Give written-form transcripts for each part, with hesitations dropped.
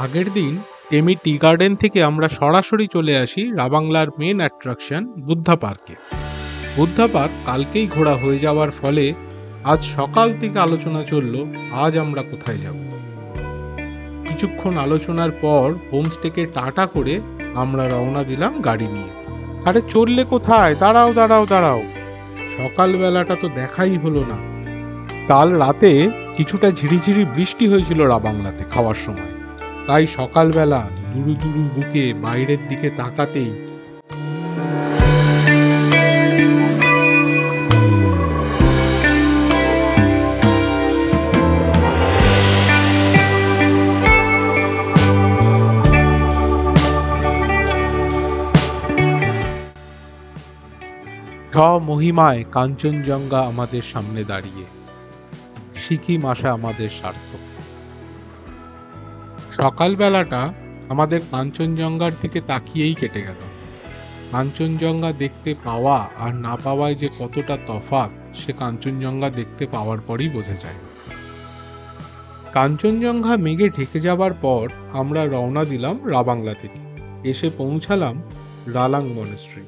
আগের দিন Tammy tea garden থেকে আমরা সরাসরি চলে আসি রাবাংলার মেন অ্যাট্রাকশন বুদ্ধা পার্কে। বুদ্ধা পার্ক কালকেই ঘোরা হয়ে যাওয়ার ফলে আজ সকাল থেকে আলোচনা চলল আজ আমরা কোথায় যাব। কিছুক্ষণ আলোচনার পর হোমস্টেকে টাটা করে আমরা রওনা দিলাম গাড়ি নিয়ে। আরে চললে কোথায়? দাঁড়াও দাঁড়াও দাঁড়াও, সকালবেলাটা তো দেখাই হলো না। কাল রাতে কিছুটা ঝিরিঝিরি বৃষ্টি হয়েছিল রাবাংলাতে খাওয়ার সময়, তাই সকালবেলা দুরু দুরু বুকে বাইরের দিকে তাকাতেই মহিমায় কাঞ্চনজঙ্ঘা আমাদের সামনে দাঁড়িয়ে, সিকিম আসা আমাদের সার্থক। সকালবেলাটা আমাদের কাঞ্চনজঙ্ঘার দিকে তাকিয়েই কেটে গেল। কাঞ্চনজঙ্ঘা দেখতে পাওয়া আর না পাওয়ায় যে কতটা তফাৎ সে কাঞ্চনজঙ্ঘা দেখতে পাওয়ার পরই বোঝা যায়। কাঞ্চনজঙ্ঘা মেঘে ঢেকে যাবার পর আমরা রওনা দিলাম রাবাংলা থেকে। এসে পৌঁছালাম রালাং মনেস্ট্রি।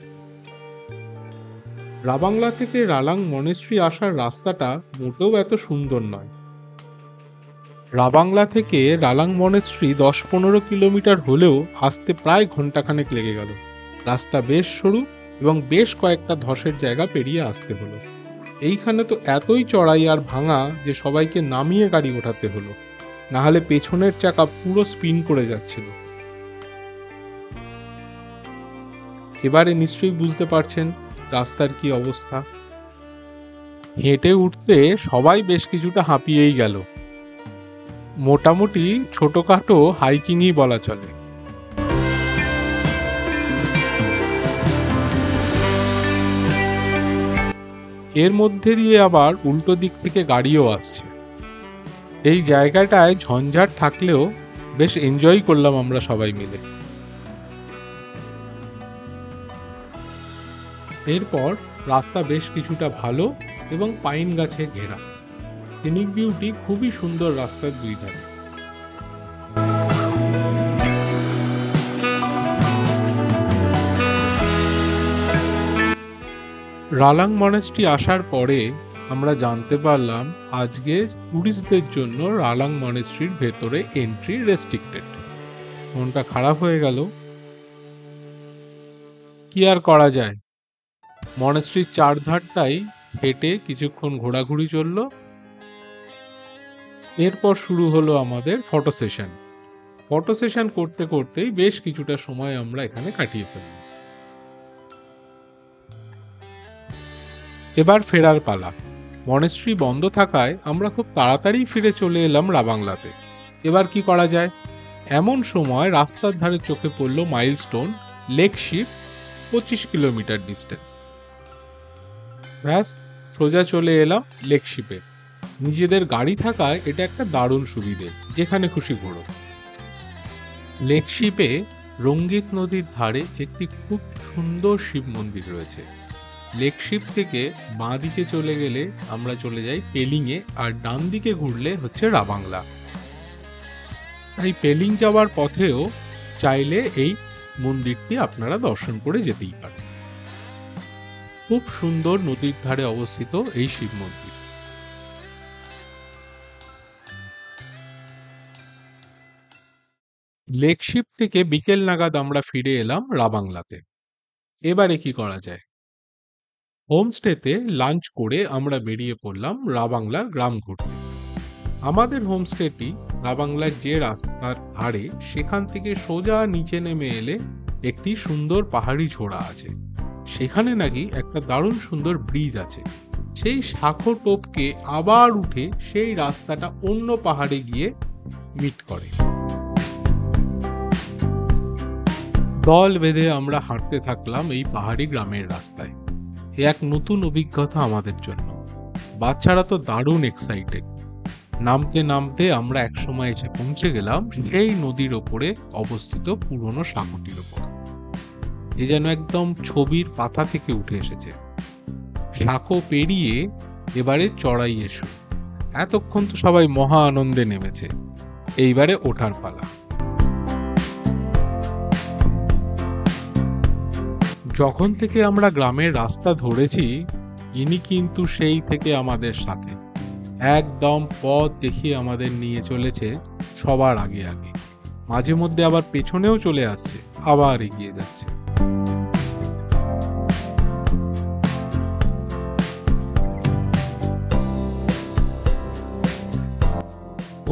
রাবাংলা থেকে রালাং মনেস্ট্রি আসার রাস্তাটা মোটেও এত সুন্দর নয়। রাবাংলা থেকে রালাং মনেস্ট্রি 10-15 কিলোমিটার হলেও আসতে প্রায় ঘন্টাখানেক লেগে গেল। রাস্তা বেশ সরু এবং বেশ কয়েকটা ধসের জায়গা পেরিয়ে আসতে হলো। এইখানে তো এতই চড়াই আর ভাঙা যে সবাইকে নামিয়ে গাড়ি ওঠাতে হলো, নাহলে পেছনের চাকা পুরো স্পিন করে যাচ্ছিল। এবারে নিশ্চয়ই বুঝতে পারছেন রাস্তার কি অবস্থা। হেঁটে উঠতে সবাই বেশ কিছুটা হাঁপিয়েই গেল। মোটামুটি ছোটখাটো হাইকিংই বলা চলে। এর মধ্যে দিয়ে আবার উল্টো দিক থেকে গাড়িও আসছে। এই জায়গাটায় ঝঞ্ঝাট থাকলেও বেশ এনজয় করলাম আমরা সবাই মিলে। এরপর রাস্তা বেশ কিছুটা ভালো এবং পাইন গাছে ঘেরা। সিনিক বিউটি খুবই সুন্দর রাস্তার দুই ধারে। রালাং মনেস্ট্রি আসার পরে আমরা জানতে পারলাম আজকে টুরিস্টদের জন্য রালাং মনেস্ট্রির ভেতরে এন্ট্রি রেস্ট্রিক্টেড। মনটা খারাপ হয়ে গেল। কি আর করা যায়, মনেস্ট্রির চারধারটাই হেঁটে কিছুক্ষণ ঘোরাঘুরি চলল। এরপর শুরু হলো আমাদের ফটো সেশন। ফটো সেশন করতে করতেই বেশ কিছুটা সময় আমরা এখানে কাটিয়ে ফেললাম। এবার ফেরার পালা। মনেস্ট্রি বন্ধ থাকায় আমরা খুব তাড়াতাড়ি ফিরে চলে এলাম রাবাংলাতে। এবার কি করা যায়? এমন সময় রাস্তার ধারে চোখে পড়ল মাইলস্টোন লেকশিপ, 25 কিলোমিটার ডিস্টেন্স। ব্যাস সোজা চলে এলাম লেকশিপে। নিজেদের গাড়ি থাকায় এটা একটা দারুণ সুবিধে, যেখানে খুশি ঘোরো। লেকশিপে রঙ্গিত নদীর ধারে একটি খুব সুন্দর শিব মন্দির রয়েছে। লেকশিপ থেকে বাঁ দিকে চলে গেলে আমরা চলে যাই পেলিংয়ে, আর ডান দিকে ঘুরলে হচ্ছে রাবাংলা। তাই পেলিং যাওয়ার পথেও চাইলে এই মন্দিরটি আপনারা দর্শন করে যেতেই পারেন। খুব সুন্দর নদীর ধারে অবস্থিত এই শিব মন্দির। লেকশিপ থেকে বিকেল নাগাদ আমরা ফিরে এলাম রাবাংলাতে। এবারে কি করা যায়? হোমস্টেতে লাঞ্চ করে আমরা বেরিয়ে পড়লাম রাবাংলার গ্রাম ঘুরতে। আমাদের হোমস্টেটি রাবাংলার যে রাস্তার ধারে, সেখান থেকে সোজা নিচে নেমে এলে একটি সুন্দর পাহাড়ি ঝোড়া আছে। সেখানে নাকি একটা দারুণ সুন্দর ব্রিজ আছে। সেই শাখো টোপকে আবার উঠে সেই রাস্তাটা অন্য পাহাড়ে গিয়ে মিট করে। দল বেঁধে আমরা হাঁটতে থাকলাম এই পাহাড়ি গ্রামের রাস্তায়। এক নতুন অভিজ্ঞতা আমাদের জন্য। বাচ্চারা তো দারুণ এক্সাইটেড। নামতে নামতে আমরা একসময় এসে পৌঁছে গেলাম সেই নদীর ওপরে অবস্থিত পুরনো সাঁকোটির ওপর। এ যেন একদম ছবির পাতা থেকে উঠে এসেছে। সাঁকো পেরিয়ে এবারে চড়াই এসো। এতক্ষণ তো সবাই মহা আনন্দে নেমেছে, এইবারে ওঠার পালা। যখন থেকে আমরা গ্রামের রাস্তা ধরেছি, ইনি কিন্তু সেই থেকে আমাদের সাথে একদম পথ দেখিয়ে আমাদের নিয়ে চলেছে সবার আগে আগে। মাঝে মধ্যে আবার পেছনেও চলে আসছে, আবার এগিয়ে যাচ্ছে।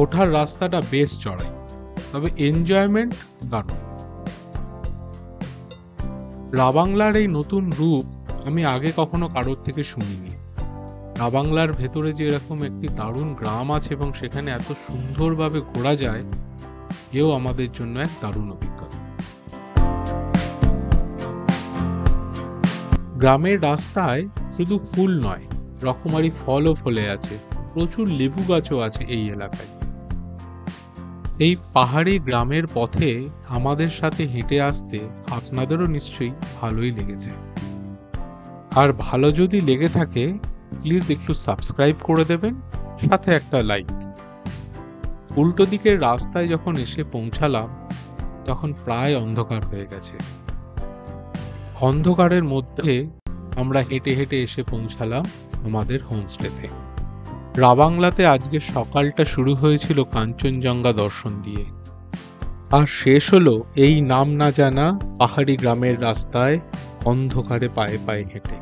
ওঠার রাস্তাটা বেশ চড়াই, তবে এনজয়মেন্ট দারুণ। রাবাংলার এই নতুন রূপ আমি আগে কখনো কারোর থেকে শুনিনি। রাবাংলার ভেতরে যে এরকম একটি দারুণ গ্রাম আছে এবং সেখানে এত সুন্দরভাবে ঘোরা যায়, এও আমাদের জন্য এক দারুণ অভিজ্ঞতা। গ্রামের রাস্তায় শুধু ফুল নয়, রকমারি ফলও ফলে আছে, প্রচুর লেবু গাছও আছে এই এলাকায়। এই পাহাড়ি গ্রামের পথে আমাদের সাথে হেঁটে আসতে আপনাদেরও নিশ্চয়ই ভালোই লেগেছে। আর ভালো যদি লেগে থাকে, প্লিজ একটু সাবস্ক্রাইব করে দেবেন, সাথে একটা লাইক। উল্টো দিকের রাস্তায় যখন এসে পৌঁছালাম, তখন প্রায় অন্ধকার হয়ে গেছে। অন্ধকারের মধ্যে আমরা হেঁটে হেঁটে এসে পৌঁছালাম আমাদের হোমস্টেতে। রাবাংলাতে আজকে সকালটা শুরু হয়েছিল কাঞ্চনজঙ্ঘা দর্শন দিয়ে, আর শেষ হলো এই নাম না জানা পাহাড়ি গ্রামের রাস্তায় অন্ধকারে পায়ে পায়ে হেঁটে।